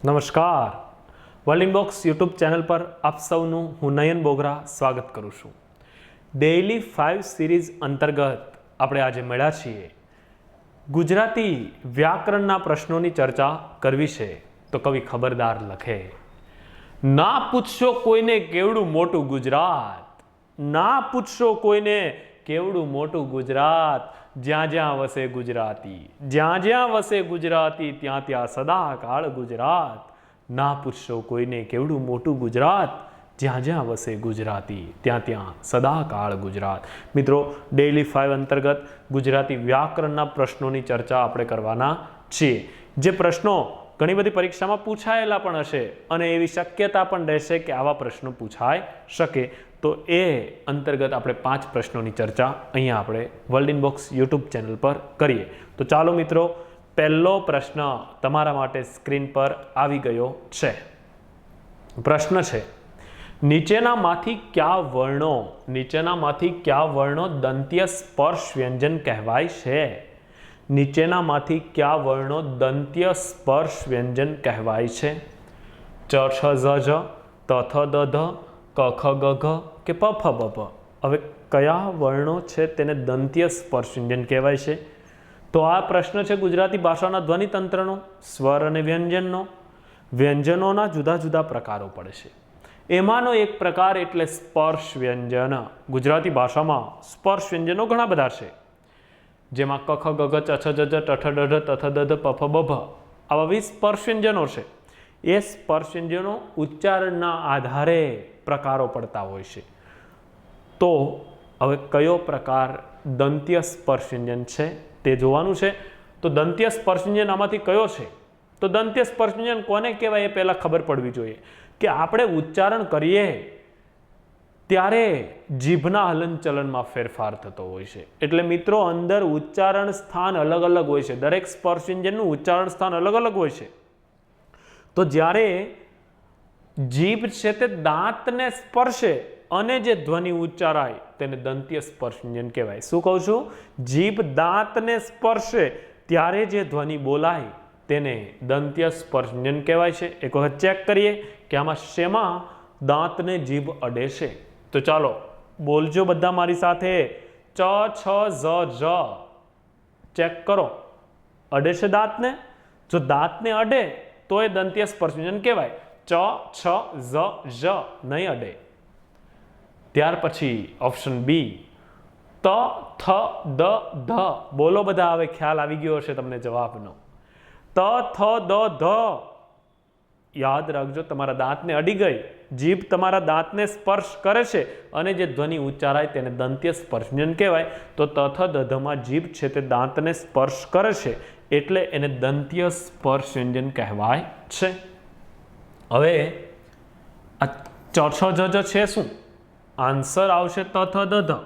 નમસ્કાર, world inbox YouTube channel પર આપ સૌનું હું નયન બોગરા સ્વાગત કરું છું. ડેઇલી 5 સિરીઝ અંતર્ગત આપણે આજે મળ્યા છીએ. ગુજરાતી વ્યાકરણના પ્રશ્નોની ચર્ચા કરવી છે તો કવિ ખબરદાર લખે, ના પૂછશો કોઈને કેવડું મોટું ગુજરાત, ના પૂછશો કોઈને કેવડું મોટું ગુજરાત, જ્યાં જ્યાં વસે ગુજરાતી, જ્યાં જ્યાં વસે ગુજરાતી, ત્યાં ત્યાં સદાકાળ ગુજરાત. ના પૂછશો કોઈને કેવડું મોટું ગુજરાત, જ્યાં જ્યાં વસે ગુજરાતી, ત્યાં ત્યાં સદાકાળ ગુજરાત. મિત્રો, ડેઇલી 5 અંતર્ગત ગુજરાતી વ્યાકરણના પ્રશ્નોની ચર્ચા આપણે કરવાના છીએ. જે પ્રશ્નો ઘણી બધી પરીક્ષામાં પૂછાયેલા પણ હશે અને એવી શક્યતા પણ રહેશે કે આવા પ્રશ્નો પૂછાઈ શકે, તો એ અંતર્ગત આપણે 5 પ્રશ્નોની ચર્ચા અહીંયા આપણે વર્લ્ડ ઇનબોક્સ યુટ્યુબ ચેનલ પર કરીએ. તો ચાલો મિત્રો, પહેલો પ્રશ્ન તમારા માટે સ્ક્રીન પર આવી ગયો છે. પ્રશ્ન છે, નીચેનામાંથી કયા વર્ણો દંત્ય સ્પર્શ વ્યંજન કહેવાય છે? નીચેનામાંથી કયા વર્ણો દંત્ય સ્પર્શ વ્યંજન કહેવાય છે? ચ છ ઝ ઝ, ત થ દ ધ, ક ખ ગ ઘ કે પ ફ બ ભ. હવે કયા વર્ણો છે તેને દંત્ય સ્પર્શ વ્યંજન કહેવાય છે? તો આ પ્રશ્ન છે ગુજરાતી ભાષાના ધ્વનિતંત્રનો, સ્વર અને વ્યંજનનો. વ્યંજનોના જુદા જુદા પ્રકારો પડે છે. એમાંનો એક પ્રકાર એટલે સ્પર્શ વ્યંજન. ગુજરાતી ભાષામાં સ્પર્શ વ્યંજનો ઘણા બધા છે, જેમાં ક ખ ગ ઘ ચ છ જ ઝ ટ ઠ ડ ઢ ત થ દ ધ પ ફ બ ભ આવા 20 સ્પર્શ વ્યંજનો છે. એ સ્પર્શ વ્યંજનો ઉચ્ચારણના આધારે પ્રકારો પડતા હોય છે. તો હવે કયો પ્રકાર દંત્ય સ્પર્શ વ્યંજન છે તે જોવાનું છે. તો દંત્ય સ્પર્શ વ્યંજન આમાંથી કયો છે? તો દંત્ય સ્પર્શ વ્યંજન કોને કહેવાય એ પહેલા ખબર પડવી જોઈએ કે આપણે ઉચ્ચારણ કરીએ ત્યારે જીભના હલનચલનમાં ફેરફાર થતો હોય છે. એટલે મિત્રો, અંદર ઉચ્ચારણ સ્થાન અલગ અલગ હોય છે. દરેક સ્પર્શ વ્યંજનનું ઉચ્ચારણ સ્થાન અલગ અલગ હોય છે. તો જ્યારે જીભ છે તે દાંતને સ્પર્શે અને જે ધ્વનિ ઉચ્ચારાય તેને દંત્ય સ્પર્શ વ્યંજન કહેવાય. શું કહું છું? જીભ દાંતને સ્પર્શે ત્યારે જે ધ્વનિ બોલાય તેને દંત્ય સ્પર્શ વ્યંજન કહેવાય છે. એક વખત ચેક કરીએ કે આમાં શેમાં દાંતને જીભ અડે છે. તો ચાલો બોલજો બધા મારી સાથે. ચ છ ઝ ઝ. ચેક કરો, અડે છે દાંતને? જો દાંતને અડે તો એ દંત્ય સ્પર્શ વ્યંજન કહેવાય. ચ છ ઝ ઝ નહીં અડે. ત્યાર પછી ઓપ્શન બી, ત થ દ ધ. બોલો બધા, હવે ખ્યાલ આવી ગયો હશે તમને જવાબનો. ત થ દ ધ. યાદ રાખજો, તમારા દાંતને અડી ગઈ, જીભ તમારા દાંતને સ્પર્શ કરે છે અને જે ધ્વનિ ઉચ્ચારાય તેને દંત્ય સ્પર્શ વ્યંજન કહેવાય. તો ત થ દ ધ માં જીભ છે તે દાંતને સ્પર્શ કરે છે એટલે એને દંત્ય સ્પર્શ વ્યંજન કહેવાય છે. હવે આ ચ છ જ જ છે શું? આન્સર આવશે ત થ દ ધ.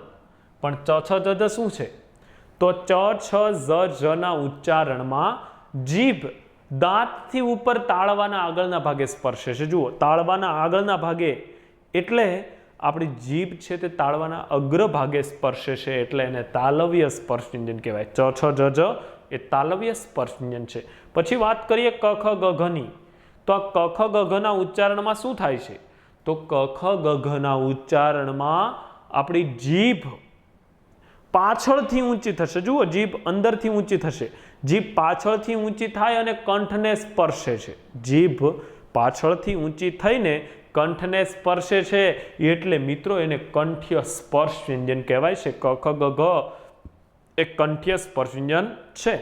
પણ ચ છ જ જ શું છે? તો ચ છ ઝ ઝ ના ઉચ્ચારણમાં જીભ દાંતથી ઉપર તાળવાના આગળના ભાગે સ્પર્શે છે. જુઓ, તાળવાના આગળના ભાગે એટલે આપણી જીભ છે તે તાળવાના અગ્ર ભાગે સ્પર્શે છે એટલે એને તાલવ્ય સ્પર્શ વ્યંજન કહેવાય. ચ છ જ જ એ તાલવ્ય સ્પર્શ વ્યંજન છે. પછી વાત કરીએ ક ખ ગ ઘની. તો આ ક ખ ગ ઘના ઉચ્ચારણમાં શું થાય છે? તો ક ખ ગ ઘના ઉચ્ચારણમાં આપણી જીભ પાછળથી ઊંચી થશે. જુઓ, જીભ અંદરથી ઊંચી થશે. જીભ પાછળથી ઊંચી થાય અને કંઠને સ્પર્શે છે. જીભ પાછળથી ઊંચી થઈને કંઠને સ્પર્શે છે એટલે મિત્રો એને કંઠ્ય સ્પર્શ વ્યંજન કહેવાય છે. ક ખ ગ ઘ એ કંઠ્ય સ્પર્શ વ્યંજન છે.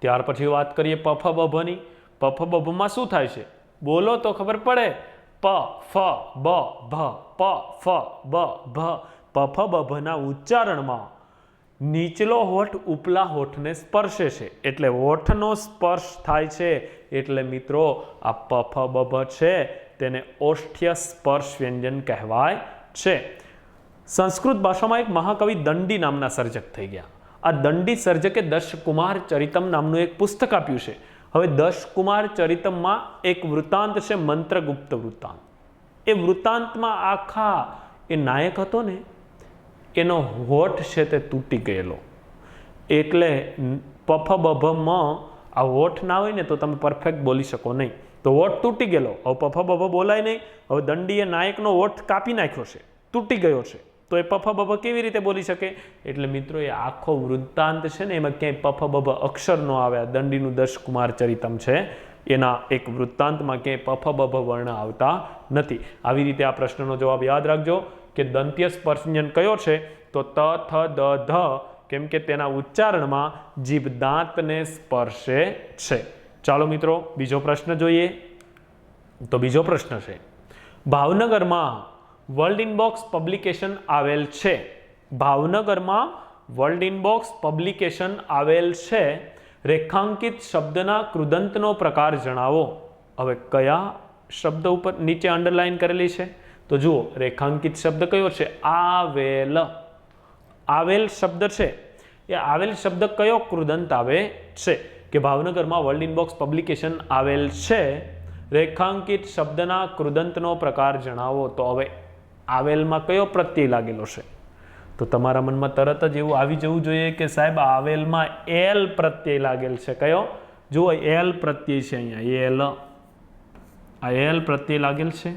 ત્યાર પછી વાત કરીએ પ ફ બ ભની. પ ફ બ ભમાં શું થાય છે? બોલો તો ખબર પડે. પ ફ બ ભ. પ ફ બ ભ. પ ફ બ ભના ઉચ્ચારણમાં નીચલો હોઠ ઉપલા હોઠને સ્પર્શે છે એટલે હોઠનો સ્પર્શ થાય છે. એટલે મિત્રો, આ પ ફ બ ભ છે તેને ઓષ્ઠ્ય સ્પર્શ વ્યંજન કહેવાય છે. સંસ્કૃત ભાષામાં એક મહાકવિ દંડી નામના સર્જક થઈ ગયા. આ દંડી સર્જકે દશકુમાર ચરિતમ નામનું એક પુસ્તક આપ્યું છે. હવે દશકુમાર ચરિતમમાં એક વૃત્તાંત છે, મંત્રગુપ્ત વૃત્તાંત. એ વૃત્તાંતમાં આખા એ નાયક હતો ને, એનો હોઠ છે તે તૂટી ગયેલો. એટલે પ ફ બ ભ મ આ હોઠ ના હોય ને તો તમે પરફેક્ટ બોલી શકો નહીં. તો ઓઠ તૂટી ગયેલો. હવે પફ બફ બોલાય નહીં. હવે દંડીએ નાયકનો ઓઠ કાપી નાખ્યો છે, તૂટી ગયો છે, તો એ પફ બફ કેવી રીતે બોલી શકે? એટલે મિત્રો એ આખો વૃત્તાંત છે ને એમાં ક્યાંય પફ બફ અક્ષર ન આવે. દંડીનું દશકુમાર ચરિતમ છે એના એક વૃત્તાંતમાં ક્યાંય પફ બફ વર્ણ આવતા નથી. આવી રીતે આ પ્રશ્નનો જવાબ યાદ રાખજો કે દંત્ય સ્પર્શવ્યંજન કયો છે? તો ત થ દ ધ, કેમ કે તેના ઉચ્ચારણમાં જીભ દાંતને સ્પર્શે છે. ચાલો મિત્રો બીજો પ્રશ્ન જોઈએ. તો બીજો પ્રશ્ન છે, ભાવનગરમાં વર્લ્ડ ઇનબોક્સ પબ્લિકેશન આવેલ છે. ભાવનગરમાં વર્લ્ડ ઇનબોક્સ પબ્લિકેશન આવેલ છે. રેખાંકિત શબ્દના કૃદંતનો પ્રકાર જણાવો. હવે કયા શબ્દ ઉપર નીચે અંડરલાઈન કરેલી છે? તો જુઓ, રેખાંકિત શબ્દ કયો છે? આવેલ. આવેલ શબ્દ છે એ આવેલ શબ્દ કયો કૃદંત આવે છે? કે ભાવનગરમાં વર્લ્ડ ઇનબોક્સ પબ્લિકેશન આવેલ છે. રેખાંકિત શબ્દના કૃદંતનો પ્રકાર જણાવો. તો હવે આવેલમાં કયો પ્રત્યય લાગેલો છે? તો તમારા મનમાં તરત જ એવું આવી જવું જોઈએ કે સાહેબ આવેલમાં એલ પ્રત્યય લાગેલ છે. કયો? જુઓ, એલ પ્રત્યય છે અહીંયા, એલ. આ એલ પ્રત્યય લાગેલ છે.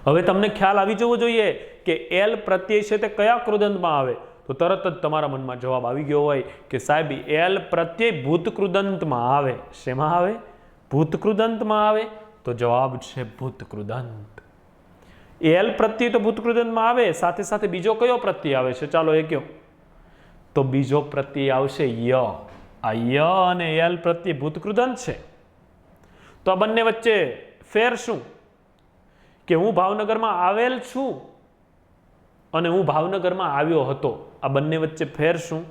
હવે તમને ખ્યાલ આવી જવો જોઈએ કે એલ પ્રત્યય છે તે કયા કૃદંતમાં આવે? તો તરત જ તમારા મનમાં જવાબ આવી ગયો હોય કે સાહેબ એલ પ્રત્યય ભૂતકૃદંતમાં આવે. શેમાં આવે? ભૂતકૃદંતમાં આવે. તો જવાબ છે ભૂતકૃદંત. એલ પ્રત્યય તો ભૂતકૃદંતમાં આવે, સાથે સાથે બીજો કયો પ્રત્યય આવે છે? ચાલો એ કયો. તો બીજો પ્રત્યય આવશે ય. આ ય અને એલ પ્રત્યય ભૂતકૃદંત છે. તો આ બંને વચ્ચે ફેર શું? કે હું ભાવનગરમાં આવેલ છું અને હું ભાવનગરમાં આવ્યો હતો. આ બંને વચ્ચે ફેર શું?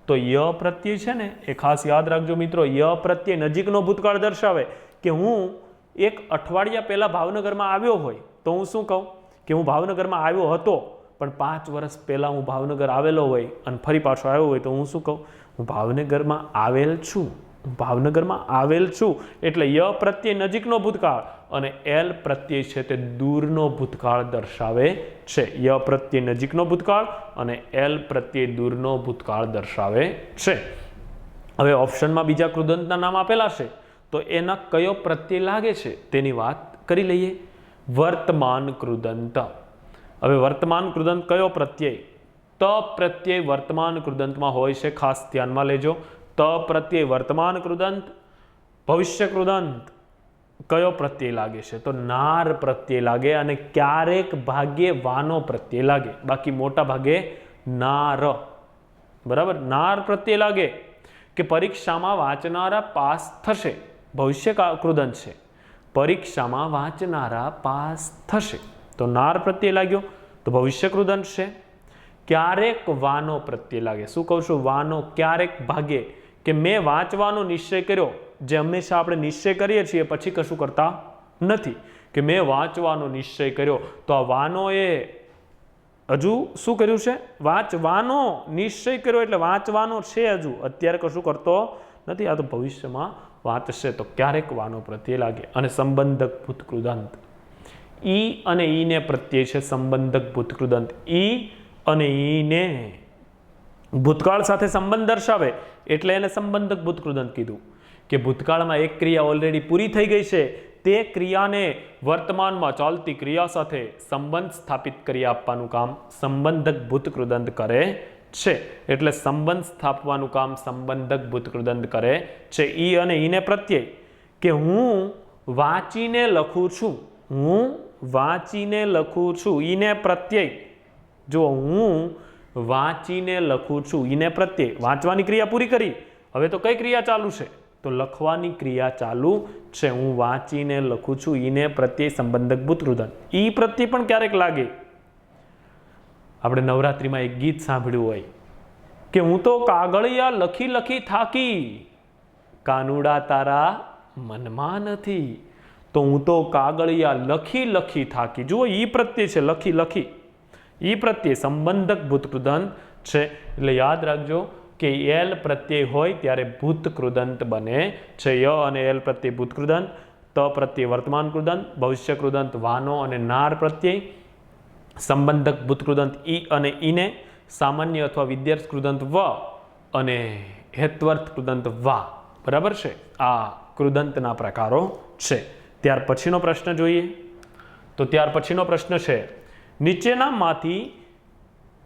તો ય પ્રત્યય છે ને એ ખાસ યાદ રાખજો મિત્રો. ય પ્રત્યય નજીકનો ભૂતકાળ દર્શાવે. કે હું એક અઠવાડિયા પહેલા ભાવનગરમાં આવ્યો હોય તો હું શું કહું? કે હું ભાવનગરમાં આવ્યો હતો, પણ 5 વર્ષ પહેલા હું ભાવનગર આવેલો હોય અને ફરી પાછો આવ્યો હોય તો હું શું કહું? હું ભાવનગરમાં આવેલ છું. ભાવનગરમાં આવેલ છું. એટલે ય પ્રત્યય નજીકનો ભૂતકાળ અને એલ પ્રત્યય છે તે દૂરનો ભૂતકાળ દર્શાવે છે. ય પ્રત્યય નજીકનો ભૂતકાળ અને એલ પ્રત્યય દૂરનો ભૂતકાળ દર્શાવે છે. હવે ઓપ્શનમાં બીજા કૃદંતના નામ આપેલા છે, તો એના કયો પ્રત્યય લાગે છે તેની વાત કરી લઈએ. વર્તમાન કૃદંત. હવે વર્તમાન કૃદંત કયો પ્રત્યય? ત પ્રત્યય વર્તમાન કૃદંતમાં હોય છે. ખાસ ધ્યાનમાં લેજો. ત પ્રત્યય વર્તમાન કૃદંત. ભવિષ્ય કૃદંત કયો પ્રત્યય લાગે છે? તો નાર પ્રત્યય લાગે અને ક્યારેક ભાગ્યે વાનો પ્રત્યય લાગે, બાકી મોટા ભાગે નાર. બરાબર, નાર પ્રત્યય લાગે. કે પરીક્ષામાં વાંચનારા પાસ થશે. ભવિષ્ય કૃદંત છે. પરીક્ષામાં વાંચનારા પાસ થશે. તો નાર પ્રત્યય લાગ્યો, તો ભવિષ્ય કૃદંત છે. ક્યારેક વાનો પ્રત્યય લાગે. શું કહું છું? વાનો. ક્યારેક ભાગ્યે. કે મેં વાંચવાનો નિશ્ચય કર્યો, જે હંમેશા આપણે નિશ્ચય કરીએ છીએ પછી કશું કરતા નથી. કે મેં વાંચવાનો નિશ્ચય કર્યો, તો આ વાનો એ હજુ શું કર્યું છે? વાંચવાનો નિશ્ચય કર્યો એટલે વાંચવાનો છે, હજુ અત્યારે કશું કરતો નથી. આ તો ભવિષ્યમાં વાંચશે. તો ક્યારેક વાનો પ્રત્યય લાગે. અને સંબંધક ભૂતકૃદંત. ઈ અને ઈને પ્રત્યય છે સંબંધક ભૂતકૃદંત. ઈ અને ઈને ભૂતકાળ સાથે સંબંધ દર્શાવે એટલે એને સંબંધક ભૂતકૃદંત કીધું. કે ભૂતકાળમાં એક ક્રિયા ઓલરેડી પૂરી થઈ ગઈ છે, તે ક્રિયાને વર્તમાનમાં ચાલતી ક્રિયા સાથે સંબંધ સ્થાપિત કરી આપવાનું કામ સંબંધક ભૂતકૃદંત કરે છે. એટલે સંબંધ સ્થાપવાનું કામ સંબંધક ભૂતકૃદંત કરે છે. ઈ અને ઈને પ્રત્યય. કે હું વાંચીને લખું છું. હું વાંચીને લખું છું. ઈને પ્રત્યય. જો હું વાંચીને લખું છું, ઈને પ્રત્યય. વાંચવાની ક્રિયા પૂરી કરી, હવે તો કઈ ક્રિયા ચાલુ છે? તો લખવાની ક્રિયા ચાલુ છે. હું વાંચીને લખું છું. ઈને પ્રત્યય સંબંધક ભૂતકૃદંત. ઈ પ્રત્યય પણ ક્યારેક લાગે. આપણે નવરાત્રિમાં એક ગીત સાંભળ્યું હોય કે હું તો કાગળિયા લખી લખી થાકી, કાનુડા તારા મનમાં નથી. તો હું તો કાગળિયા લખી લખી થાકી. જુઓ, ઈ પ્રત્યય છે, લખી લખી. ઈ પ્રત્યય સંબંધક ભૂતકૃદંત છે. એટલે યાદ રાખજો કે એલ પ્રત્યય હોય ત્યારે ભૂતકૃદંત બને છે. ય અને એલ પ્રત્યય ભૂતકૃદંત. ત પ્રત્યય વર્તમાન કૃદંત. ભવિષ્ય કૃદંત વાનો અને નાર પ્રત્યય. સંબંધક ભૂતકૃદંત ઈ અને ઈને. સામાન્ય અથવા વિદ્યાર્થ કૃદંત વ અને હેત્વર્થ કૃદંત વા. બરાબર છે? આ કૃદંતના પ્રકારો છે. ત્યાર પછીનો પ્રશ્ન જોઈએ તો ત્યાર પછીનો પ્રશ્ન છે, નીચેનામાંથી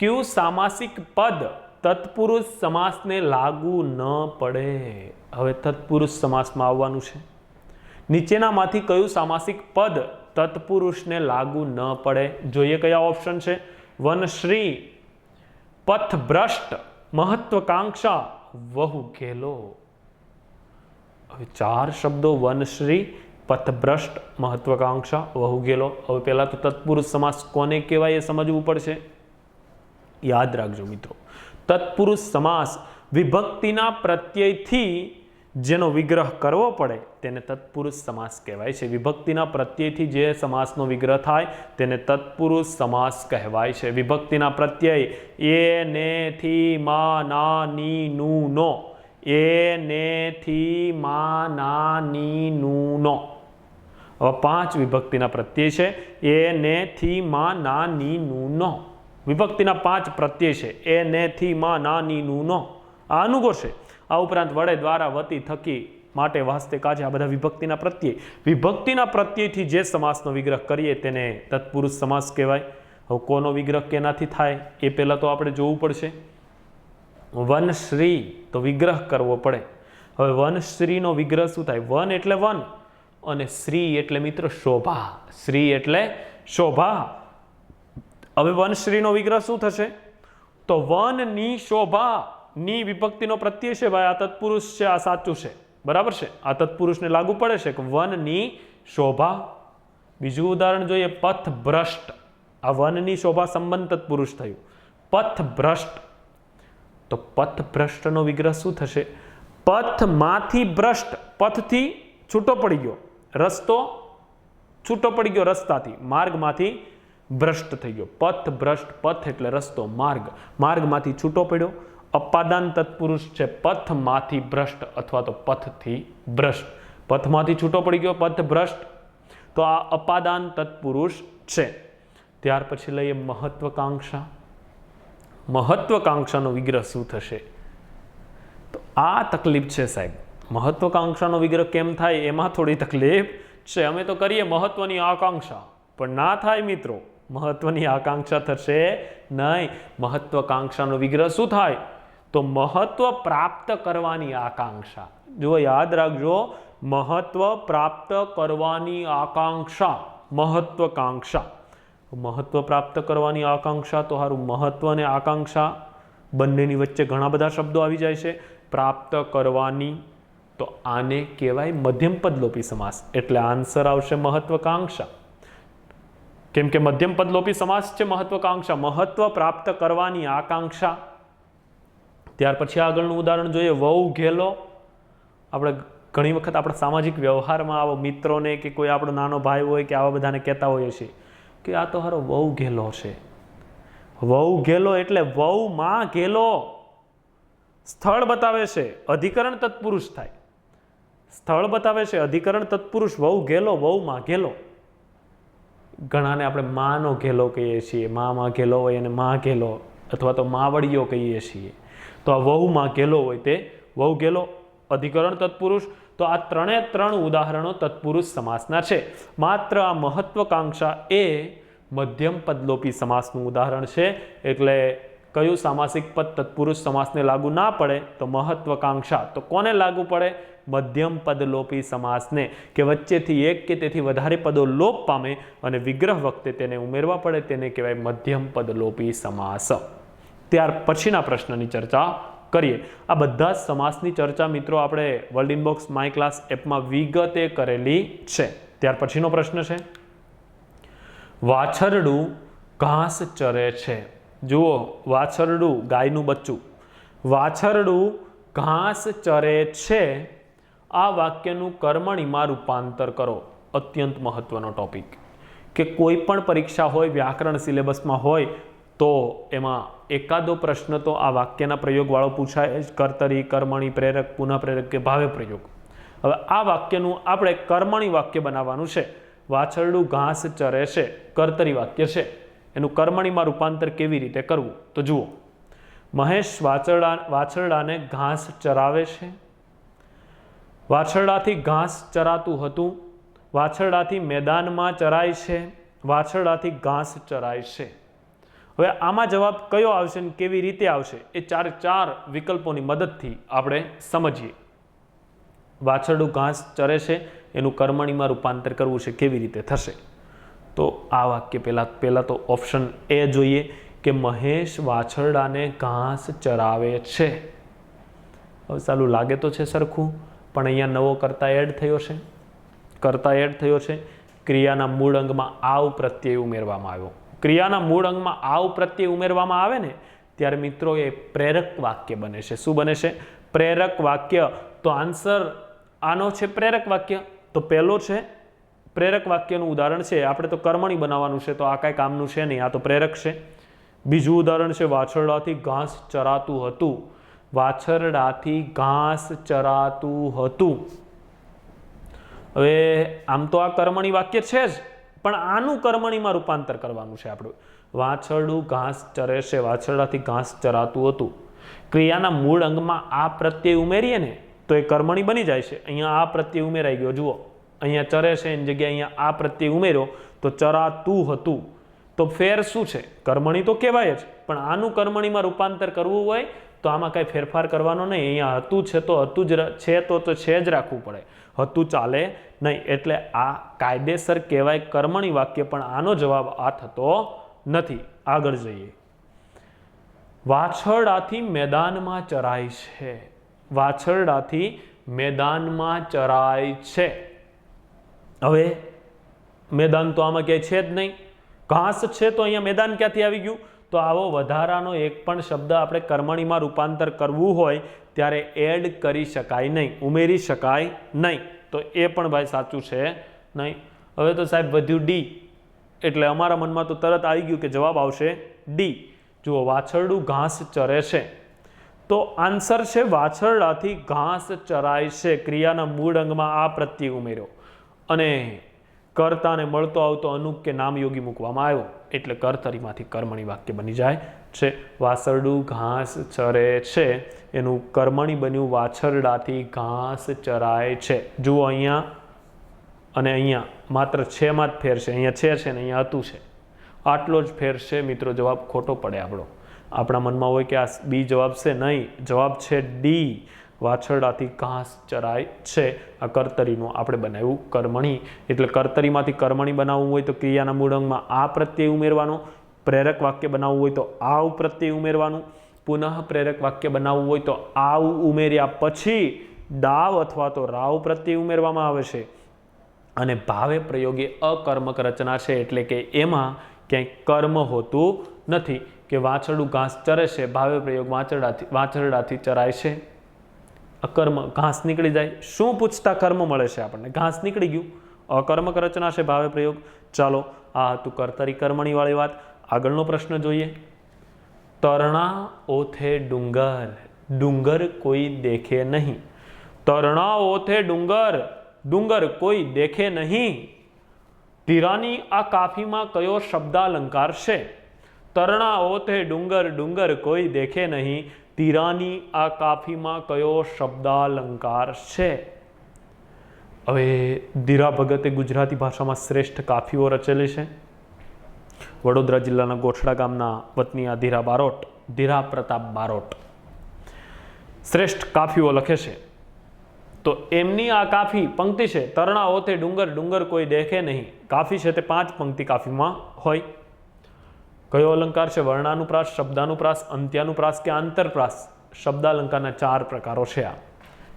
કયું સામાસિક પદ તત્પુરુષ સમાસને લાગુ ન પડે? હવે તત્પુરુષ સમાસમાં આવવાનું છે. નીચેનામાંથી કયું સામાસિક પદ તત્પુરુષને લાગુ ન પડે? જોઈએ કયા ઓપ્શન છે. વનશ્રી, પથભ્રષ્ટ, મહત્વકાંક્ષા, વહુઘેલો. હવે 4 શબ્દો વનશ્રી, પથભ્રષ્ટ, મહત્વકાંક્ષા, વહુઘેલો. હવે પહેલા તો તત્પુરુષ સમાસ કોને કહેવાય એ સમજવું પડશે. યાદ રાખજો મિત્રો, તત્પુરુષ સમાસ વિભક્તિના પ્રત્યયથી જેનો વિગ્રહ કરવો પડે તેને તત્પુરુષ સમાસ કહેવાય છે. વિભક્તિના પ્રત્યયથી જે સમાસનો વિગ્રહ થાય તેને તત્પુરુષ સમાસ કહેવાય છે. વિભક્તિના પ્રત્યય એ, ને, થી, માં, ના, ની, નું, નો. એ, ને, થી, માં, ના, ની, નું, નો. હવે 5 વિભક્તિના પ્રત્યય છે. એ, ને, થી, માં, ના, ની, નું, નો. વિભક્તિના 5 પ્રત્યય છે. એ, ને, થી, માં, ના, ની, નું, નો. આ અનુગો છે. આ ઉપરાંત વડે, દ્વારા, વતી, થકી, માટે, વાસ્તે, કાજે, આ બધા વિભક્તિના પ્રત્યય. વિભક્તિના પ્રત્યયથી જે સમાસનો વિગ્રહ કરીએ તેને તત્પુરુષ સમાસ કહેવાય. હવે કોનો વિગ્રહ કેનાથી થાય એ પહેલાં તો આપણે જોવું પડશે. વનશ્રી તો વિગ્રહ કરવો પડે. હવે વનશ્રીનો વિગ્રહ શું થાય? વન એટલે વન અને શ્રી એટલે મિત્ર શોભા. શ્રી એટલે શોભા. હવે વનશ્રીનો વિગ્રહ શું થશે? તો વનની શોભા. ની વિભક્તિનો પ્રત્યય છે ભાઈ, આ તત્પુરુષ છે, આ સાચું છે, બરાબર છે. આ તત્પુરુષને લાગુ પડે છે કે વનની શોભા. બીજું ઉદાહરણ જોઈએ, પથભ્રષ્ટ. આ વનની શોભા સંબંધ તત્પુરુષ થયું. પથભ્રષ્ટ તો પથભ્રષ્ટનો વિગ્રહ શું થશે? પથમાંથી ભ્રષ્ટ, પથથી છૂટો પડી ગયો, રસ્તો છૂટો પડી ગયો, રસ્તાથી, માર્ગમાંથી ભ્રષ્ટ થઈ ગયો. પથભ્રષ્ટ, પથ એટલે રસ્તો, માર્ગ, માર્ગમાંથી છૂટો પડ્યો. અપાદાન તત્પુરુષ છે પથમાંથી ભ્રષ્ટ અથવા તો પથથી ભ્રષ્ટ. પથમાંથી છૂટો પડી ગયો, પથભ્રષ્ટ, તો આ અપાદાન તત્પુરુષ છે. ત્યાર પછી લઈએ મહત્વકાંક્ષા. મહત્વકાંક્ષાનો વિગ્રહ શું થશે? તો આ તકલીફ છે સાહેબ. મહત્વકાંક્ષાનો વિગ્રહ કેમ થાય એમાં થોડી તકલીફ છે. અમે તો કરીએ મહત્વની આકાંક્ષા, પણ ના થાય મિત્રો. મહત્વની આકાંક્ષા થશે નહીં. મહત્વકાંક્ષાનો વિગ્રહ શું થાય? તો મહત્વ પ્રાપ્ત કરવાની આકાંક્ષા. જો યાદ રાખજો, મહત્વ પ્રાપ્ત કરવાની આકાંક્ષા, મહત્વકાંક્ષા. મહત્વ પ્રાપ્ત કરવાની આકાંક્ષા તો સારું, મહત્વ અને આકાંક્ષા બંનેની વચ્ચે ઘણા બધા શબ્દો આવી જાય છે. પ્રાપ્ત કરવાની તો આને કહેવાય મધ્યમપદલોપી સમાસ. એટલે આન્સર આવશે મહત્વકાંક્ષા. કેમ કે મધ્યમપદલોપી સમાસ છે મહત્વકાંક્ષા. મહત્વ પ્રાપ્ત કરવાની આકાંક્ષા. ત્યાર પછી આગળનું ઉદાહરણ જોઈએ, વહુઘેલો. આપણે ઘણી વખત આપણા સામાજિક વ્યવહારમાં આવો મિત્રોને કે કોઈ આપણો નાનો ભાઈ હોય કે આવા બધાને કહેતા હોઈએ છીએ કે આ તો હારો વહુઘેલો છે. વહુઘેલો એટલે વહુમાં ઘેલો. સ્થળ બતાવે છે, અધિકરણ તત્પુરુષ થાય. સ્થળ બતાવે છે, અધિકરણ તત્પુરુષ, વહુઘેલો, વહુમાં ઘેલો. ઘણાને આપણે માનો ઘેલો કહીએ છીએ, મામાં ઘેલો હોય અને માં ઘેલો અથવા તો માવડીઓ કહીએ છીએ. તો આ વહુમાં ઘેલો હોય તે વહુઘેલો, અધિકરણ તત્પુરુષ. તો આ 3 ઉદાહરણો તત્પુરુષ સમાસના છે. માત્ર આ મહત્વકાંક્ષા એ મધ્યમ પદલોપી સમાસનું ઉદાહરણ છે. એટલે કયું સામાસિક પદ તત્પુરુષ સમાસને લાગુ ના પડે? તો મહત્વકાંક્ષા. તો કોને લાગુ પડે? મધ્યમ પદલોપી સમાસને, કે વચ્ચેથી એક કે તેથી વધારે પદો લોપ પામે અને વિગ્રહ વખતે તેને ઉમેરવા પડે, તેને કહેવાય મધ્યમ પદલોપી સમાસ. ત્યાર પછીના પ્રશ્નની ચર્ચા કરીએ. આ બધા સમાસની ચર્ચા મિત્રો આપણે વર્લ્ડ ઇનબોક્સ માય ક્લાસ એપમાં વિગતે કરેલી છે. ત્યાર પછીનો પ્રશ્ન છે, વાછરડું ઘાસ ચરે છે. જુઓ, વાછરડું ગાયનું બચ્ચું, વાછરડું ઘાસ ચરે છે. આ વાક્યનું કર્મણીમાં રૂપાંતર કરો. અત્યંત મહત્વનો ટોપિક. કે કોઈ પણ પરીક્ષા હોય, વ્યાકરણ સિલેબસમાં હોય તો એમાં એકાદો પ્રશ્ન તો આ વાક્યના પ્રયોગવાળો પૂછાય. કર્તરી, કર્મણી, પ્રેરક, પુનઃ પ્રેરક કે ભાવે પ્રયોગ. હવે આ વાક્યનું આપણે કર્મણી વાક્ય બનાવવાનું છે. વાછરડું ઘાસ ચરે છે, કર્તરી વાક્ય છે. એનું કર્મણીમાં રૂપાંતર કેવી રીતે કરવું? તો જુઓ, મહેશ વાછરડાને ઘાસ ચરાવે છે. વાછરડાથી ઘાસ ચરાતું હતું વાછરડાથી મેદાનમાં ચરાય છે, વાછરડાથી ઘાસ ચરાય છે. હવે આમાં જવાબ કયો આવશે ને કેવી રીતે આવશે એ ચાર વિકલ્પોની મદદથી આપણે સમજીએ. વાછરડું ઘાસ ચરે છે એનું કર્મણીમાં રૂપાંતર કરવું છે, કેવી રીતે થશે? તો આ વાક્ય પહેલા તો ઓપ્શન એ જોઈએ કે મહેશ વાછરડાને ઘાસ ચરાવે છે. હવે ચાલુ લાગે તો છે સરખું, પણ અહીંયા નવો કર્તા એડ થયો છે. કર્તા એડ થયો છે. ક્રિયાના મૂળ અંગમાં આવ પ્રત્યય ઉમેરવામાં આવ્યો. ક્રિયાના મૂળ અંગમાં આવ પ્રત્યય ઉમેરવામાં આવે ને ત્યારે મિત્રો એ પ્રેરક વાક્ય બને છે. શું બને છે? પ્રેરક વાક્ય. તો આન્સર આનો છે પ્રેરક વાક્ય. તો પહેલો છે પ્રેરક વાક્યનું ઉદાહરણ છે. આપણે તો કર્મણી બનાવવાનું છે, તો આ કાંઈ કામનું છે નહીં, આ તો પ્રેરક છે. બીજું ઉદાહરણ છે વાછરડાથી ઘાસ ચરાતું હતું. વાછરડાથી ઘાસ ચરાતું હતું. હવે આમ તો આ કર્મણી વાક્ય છે જ, પણ આનું કર્મણીમાં રૂપાંતર કરવાનું છે આપણે. વાછરડું ઘાસ ચરે છે, વાછરડાથી ઘાસ ચરાતું હતું. ક્રિયાના મૂળ અંગમાં આ પ્રત્યય ઉમેરીએ ને તો એ કર્મણી બની જાય છે. અહીંયા આ પ્રત્યય ઉમેરાઈ ગયો, જુઓ અહીંયા ચરે છે એની જગ્યાએ અહીંયા આ પ્રત્યય ઉમેર્યો તો ચરાતું હતું. તો ફેર શું છે? કર્મણી તો કહેવાય જ, પણ આનું કર્મણીમાં રૂપાંતર કરવું હોય તો આમાં કાંઈ ફેરફાર કરવાનો નહીં. અહીંયા હતું છે તો હતું જ છે, તો છે જ રાખવું પડે, હતું ચાલે નહીં. એટલે આ કાયદેસર કહેવાય કર્મણી વાક્ય, પણ આનો જવાબ આ થતો નથી. આગળ જઈએ. વાછરડાથી મેદાનમાં ચરાય છે. વાછરડાથી મેદાનમાં ચરાય છે. હવે મેદાન તો આમાં ક્યાંય છે જ નહીં. ઘાસ છે તો અહીંયા મેદાન ક્યાંથી આવી ગયું? તો આવો વધારાનો એક પણ શબ્દ આપણે કર્મણીમાં રૂપાંતર કરવું હોય ત્યારે એડ કરી શકાય નહીં, ઉમેરી શકાય નહીં. તો એ પણ ભાઈ સાચું છે નહીં. હવે તો સાહેબ વધ્યું ડી, એટલે અમારા મનમાં તો તરત આવી ગયું કે જવાબ આવશે ડી. જુઓ, વાછરડું ઘાસ ચરે છે, તો આન્સર છે વાછરડાથી ઘાસ ચરાય છે. ક્રિયાના મૂળ અંગમાં આ પ્રત્યય ઉમેર્યો અને કર્તાને મળતો આવતો અનુક કે નામયોગી મૂકવામાં આવ્યો, એટલે કર્તરીમાંથી કર્મણી વાક્ય બની જાય છે. વાછરડું ઘાસ ચરે છે એનું કર્મણી બન્યું વાછરડાથી ઘાસ ચરાય છે. જુઓ અહીંયા અને અહીંયા માત્ર છેમાં જ ફેર છે. અહીંયા છે ને અહીંયા હતું છે, આટલો જ ફેર છે મિત્રો. જવાબ ખોટો પડે આપણો. આપણા મનમાં હોય કે આ બી જવાબ છે, નહીં, જવાબ છે ડી. વાછરડાથી ઘાસ ચરાય છે. આ કર્તરીનું આપણે બનાવ્યું કર્મણી. એટલે કર્તરીમાંથી કર્મણી બનાવવું હોય તો ક્રિયાના મૂળ અંગમાં આ પ્રત્યય ઉમેરવાનો. પ્રેરક વાક્ય બનાવવું હોય તો આવ પ્રત્યય ઉમેરવાનું. પુનઃ પ્રેરક વાક્ય બનાવવું હોય તો આવ ઉમેર્યા પછી ડાવ અથવા તો રાવ પ્રત્યય ઉમેરવામાં આવે છે. અને ભાવે પ્રયોગે અકર્મક રચના છે, એટલે કે એમાં ક્યાંય કર્મ હોતું નથી. કે વાછરડું ઘાસ ચરે છે, ભાવે પ્રયોગ વાછરડાથી ચરાય છે. અકર્મ, ઘાસ નીકળી જાય. શું પૂછતા કર્મ મળે છે આપણને? ઘાસ નીકળી ગયું. અકર્મક રચના છે, ભાવે પ્રયોગ. ચાલો, આ હતું કર્તરી કર્મણી વાળી વાત. આગળનો પ્રશ્ન જોઈએ. તરણા ઓથે ડુંગર, ડુંગર કોઈ દેખે નહીં. તરણા ઓથે ડુંગર, ડુંગર કોઈ દેખે નહીં. તીરાની આ કાફીમાં કયો શબ્દાલંકાર છે? તરણા ઓથે ડુંગર, ડુંગર કોઈ દેખે નહીં. તીરાની આ કાફીમાં કયો શબ્દાલંકાર છે? હવે ધીરા ભગતે ગુજરાતી ભાષામાં શ્રેષ્ઠ કાફીઓ રચેલી છે. વડોદરા જિલ્લાના ગોઠડા ગામના વતની આ ધીરા પ્રતાપ બારોટ શ્રેષ્ઠ કાફીઓ લખે છે. તો એમની આ કાફી પંક્તિ છે, તરણા ઓથે ડુંગર, ડુંગર કોઈ દેખે નહીં. કાફી છે તે 5 પંક્તિ કાફીમાં હોય. કયો અલંકાર છે? વર્ણાનુપ્રાસ, શબ્દાનુપ્રાસ, અંત્યાનુપ્રાસ કે આંતરપ્રાસ? શબ્દાલંકારના 4 પ્રકારો છે. આ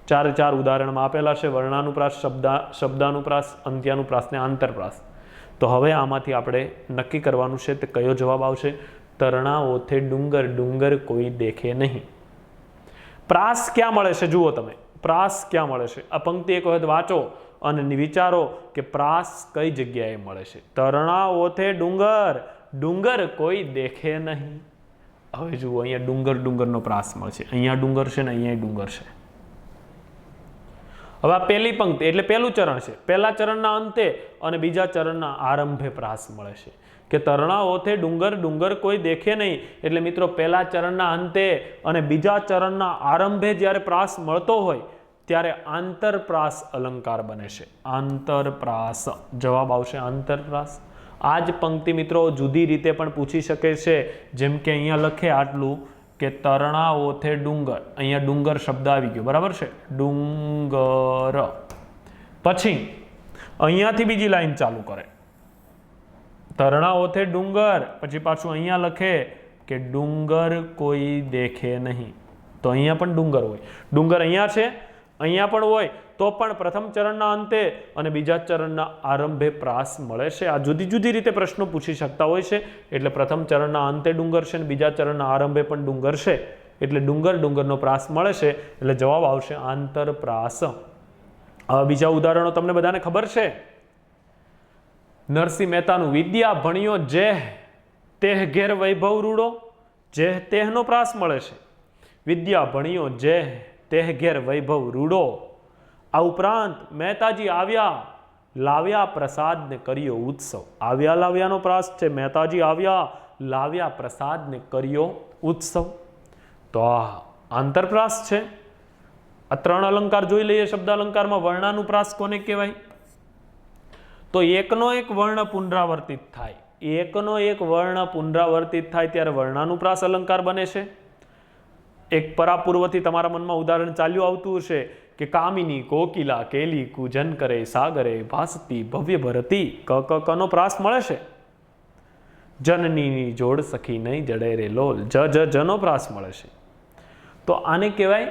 4 ઉદાહરણમાં આપેલા છે. વર્ણાનુપ્રાસ, શબ્દાનુપ્રાસ, અંત્યાનુપ્રાસ ને આંતરપ્રાસ. તો હવે આમાંથી આપણે નક્કી કરવાનું છે તે કયો જવાબ આવશે? તરણા ઓથે ડુંગર, ડુંગર કોઈ દેખે નહીં. પ્રાસ ક્યાં મળે છે? જુઓ તમે, પ્રાસ ક્યાં મળે છે? આ પંક્તિ એક વખત વાંચો અને વિચારો કે પ્રાસ કઈ જગ્યાએ મળે છે. તરણા ઓથે ડુંગર, ડુંગર કોઈ દેખે નહીં. હવે જુઓ, અહીંયા ડુંગરનો પ્રાસ મળશે. અહીંયા ડુંગર છે ને અહીંયા ડુંગર છે. હવે આ પહેલી પંક્તિ એટલે પહેલું ચરણ છે. પહેલા ચરણના અંતે અને બીજા ચરણના આરંભે પ્રાસ મળે છે. કે તરણા ઓથે ડુંગર, ડુંગર કોઈ દેખે નહીં. એટલે મિત્રો પહેલા ચરણના અંતે અને બીજા ચરણના આરંભે જ્યારે પ્રાસ મળતો હોય ત્યારે આંતરપ્રાસ અલંકાર બને છે. આંતરપ્રાસ જવાબ આવશે આંતરપ્રાસ. આ જ પંક્તિ મિત્રો જુદી રીતે પણ પૂછી શકે છે. જેમ કે અહીંયા લખે આટલું કે તરણા ઓથે ડુંગર, અહીંયા ડુંગર શબ્દ આવી ગયો, બરાબર છે, ડુંગર. પછી અહીંયાથી બીજી લાઈન ચાલુ કરે, તરણા ઓથે ડુંગર, પછી પાછું અહીંયા લખે કે ડુંગર કોઈ દેખે નહીં, તો અહીંયા પણ ડુંગર હોય. ડુંગર અહીંયા છે, અહીંયા પણ હોય, તો પણ પ્રથમ ચરણના અંતે અને બીજા ચરણના આરંભે પ્રાસ મળે છે. આ જુદી જુદી રીતે પ્રશ્નો પૂછી શકતા હોય છે. એટલે પ્રથમ ચરણના અંતે ડુંગર છે અને બીજા ચરણના આરંભે પણ ડુંગર છે, એટલે ડુંગરનો પ્રાસ મળે છે. એટલે જવાબ આવશે આંતરપ્રાસ. હવે બીજા ઉદાહરણો તમને બધાને ખબર છે. નરસિંહ મહેતાનું વિદ્યા ભણ્યો જેહ તેહ ઘેર વૈભવ રૂડો, જેહ તેહનો પ્રાસ મળે છે. વિદ્યા ભણ્યો જેહ તેહ ઘેર વૈભવ રૂડો. આ ઉપરાંત મહેતાજી આવ્યા લાવ્યા પ્રસાદ ને કર્યો ઉત્સવ. આવ્યા લાવ્યાનો પ્રાસ છે, મહેતાજી આવ્યા લાવ્યા પ્રસાદ ને કર્યો ઉત્સવ. તો આ આંતરપ્રાસ છે. આ ત્રણ અલંકાર જોઈ લઈએ. શબ્દ અલંકારમાં વર્ણાનુપ્રાસ કોને કહેવાય? તો એકનો એક વર્ણ પુનરાવર્તિત થાય, એકનો એક વર્ણ પુનરાવર્તિત થાય ત્યારે વર્ણાનુપ્રાસ અલંકાર બને છે. એક પરાપૂર્વથી તમારા મનમાં ઉદાહરણ ચાલ્યું આવતું હશે કે કામિની કોકિલા કેલી કુજન કરે સાગરે ભાસતી ભવ્ય ભરતી, કનો પ્રાસ મળે છે. જનની જોડ સખી નહીં જડે રે લોલ, જનો પ્રાસ મળે છે. તો આને કહેવાય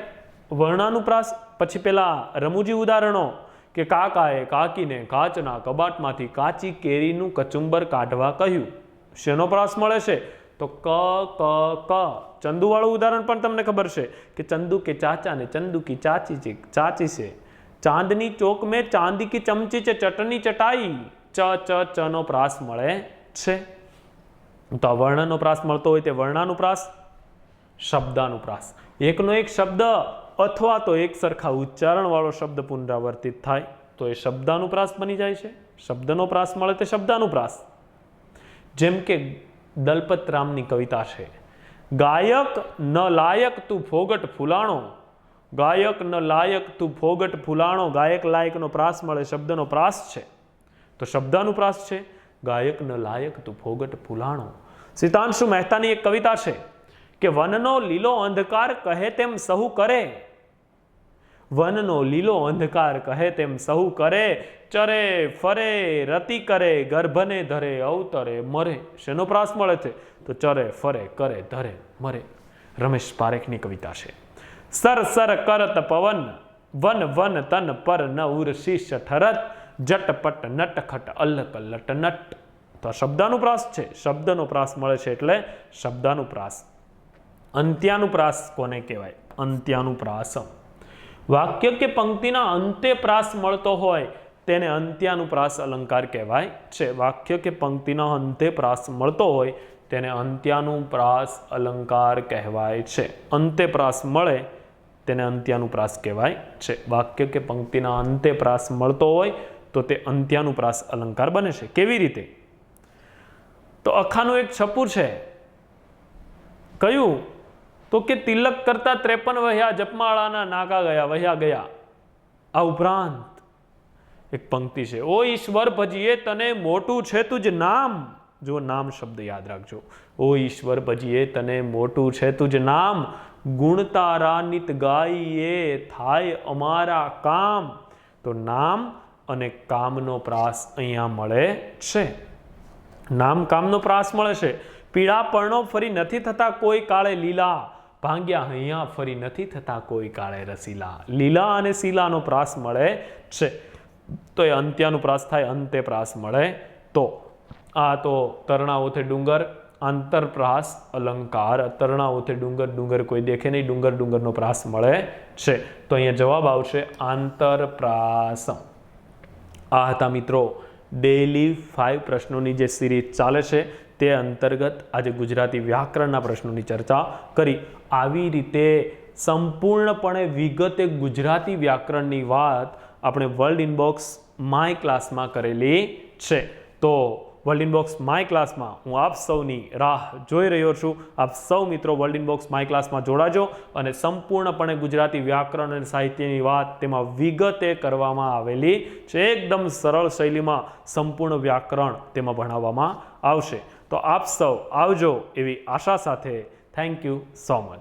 વર્ણાનુપ્રાસ. પછી પેલા રમૂજી ઉદાહરણો કે કાકાએ કાકીને કાચના કબાટમાંથી કાચી કેરીનું કચુંબર કાઢવા કહ્યું, શેનો પ્રાસ મળે છે? તો ક ચંદુવાળું ઉદાહરણ પણ તમને ખબર છે કે ચંદુ કે ચાચા ને ચંદુ કી ચાચી છે. ચાંદની ચોક મેં ચાંદી કી ચમચી છે, ચટની ચટાઈ, ચનો પ્રાસ મળે છે. તો આ વર્ણનો પ્રાસ મળતો હોય તે વર્ણાનુપ્રાસ. શબ્દાનુપ્રાસ, એકનો એક શબ્દ અથવા તો એક સરખા ઉચ્ચારણ વાળો શબ્દ પુનરાવર્તિત થાય તો એ શબ્દાનુપ્રાસ બની જાય છે. શબ્દનો પ્રાસ મળે તે શબ્દાનુપ્રાસ. જેમ કે દલપતરામની કવિતા છે, ગાયક ન લાયક તું ફોગટ ફૂલાણો, ગાયક ન લાયક તું ફોગટ ફૂલાણો. ગાયક લાયકનો પ્રાસ મળે, શબ્દનો પ્રાસ છે, તો શબ્દાનુપ્રાસ છે. ગાયક ન લાયક તું ફોગટ ફૂલાણો. સિતાંશુ મહેતાની એક કવિતા છે કે વનનો લીલો અંધકાર કહે તેમ સહુ કરે, વનનો લીલો અંધકાર કહે તેમ સહુ કરે, ચરે ફરે રતિ કરે ગર્ભને ધરે અવતરે મરે. શેનો પ્રાસ મળે છે? તો ચરે ફરે કરે ધરે મરે. રમેશ પારેખની કવિતા છે, સર સર કરત પવન વન વન તન પર ન ઉર શીશ ઠરત, જટપટ નટખટ અલ્લક લટ નટ. તો આ શબ્દાનુપ્રાસ છે, શબ્દનો પ્રાસ મળે છે એટલે શબ્દાનુપ્રાસ. અંત્યાનુપ્રાસ કોને કહેવાય? અંત્યાનુપ્રાસ. વાક્ય કે પંક્તિના અંતે પ્રાસ મળતો હોય તેને અંત્યાનુપ્રાસ અલંકાર કહેવાય છે. વાક્ય કે પંક્તિના અંતે પ્રાસ મળતો હોય તેને અંત્યાનુપ્રાસ અલંકાર કહેવાય છે. અંતે પ્રાસ મળે તેને અંત્યાનુપ્રાસ કહેવાય છે. વાક્ય કે પંક્તિના અંતે પ્રાસ મળતો હોય તો તે અંત્યાનુપ્રાસ અલંકાર બને છે. કેવી રીતે? તો અખાનું એક છપ્પુ છે, કયું? તો કે તિલક કરતા 53 વહ્યા, જપમાળાના નાગા ગયા વહ્યા ગયા. આ ઉપરાંત એક પંક્તિ છે, ઓ ઈશ્વર ભજીએ તને મોટું છે તુજ નામ. જો નામ શબ્દ યાદ રાખજો. ઓ ઈશ્વર ભજીએ તને મોટું છે તુજ નામ, ગુણ તારા નિત ગાઈએ થાય અમારા કામ. તો નામ અને કામનો પ્રાસ અહીંયા મળે છે. નામ કામનો પ્રાસ મળે છે. પીળા પર્ણો ફરી નથી થતા કોઈ કાળે લીલા, ભાંગ્યા અહીંયા ફરી નથી થતા કોઈ કાળે રસીલા. લીલા અને સીલાનો પ્રાસ મળે છે તો એ અંત્યાનુપ્રાસ થાય, અંતે પ્રાસ મળે તો. આ તો તરણાઓથે ડુંગર આંતરપ્રાસ અલંકાર. તરણાઓથે ડુંગર, ડુંગર કોઈ દેખે નહીં, ડુંગરનો પ્રાસ મળે છે. તો અહીંયા જવાબ આવશે આંતરપ્રાસ. આ હતા મિત્રો ડેઇલી 5 પ્રશ્નોની જે સિરીઝ ચાલે છે તે અંતર્ગત આજે ગુજરાતી વ્યાકરણના પ્રશ્નોની ચર્ચા કરી. આવી રીતે સંપૂર્ણપણે વિગતે ગુજરાતી વ્યાકરણની વાત આપણે વર્લ્ડ ઇનબોક્સ માય ક્લાસમાં કરેલી છે. તો વર્લ્ડ ઇનબોક્સ માય ક્લાસમાં હું આપ સૌની રાહ જોઈ રહ્યો છું. આપ સૌ મિત્રો વર્લ્ડ ઇનબોક્સ માય ક્લાસમાં જોડાજો અને સંપૂર્ણપણે ગુજરાતી વ્યાકરણ અને સાહિત્યની વાત તેમાં વિગતે કરવામાં આવેલી છે. એકદમ સરળ શૈલીમાં સંપૂર્ણ વ્યાકરણ તેમાં ભણાવવામાં આવશે. તો આપ સૌ આવજો એવી આશા સાથે થેન્ક યુ સો મચ.